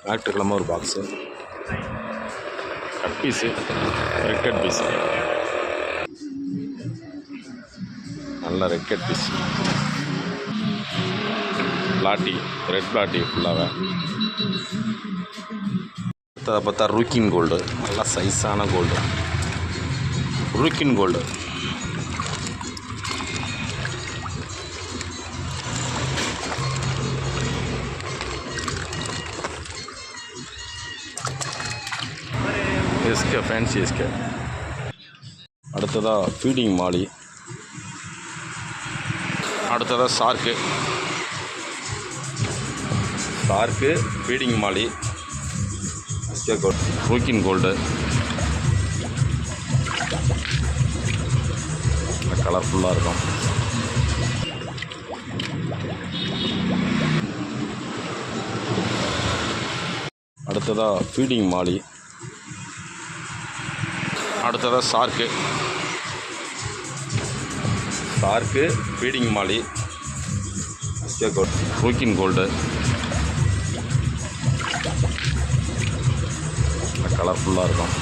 ஞாயிற்றுக்கிழமை ஒரு box cut piece, red cut piece, நல்ல red cut piece, platy, red platy ஃபுல்லாக. அதை பார்த்தா ரூக்கின் கோல்டு, நல்லா சைஸான gold, ryukin gold. SK, fancy SK. அடுத்ததாக ஃபீடிங் மாலி, அடுத்ததாக shark, feeding molly, SK gold, ryukin gold, கலர்ஃபுல்லாக இருக்கும். அடுத்ததாக ஃபீடிங் மாலி, அடுத்ததாக shark, feeding molly, SK gold, ryukin gold, கலர்ஃபுல்லாக இருக்கும்.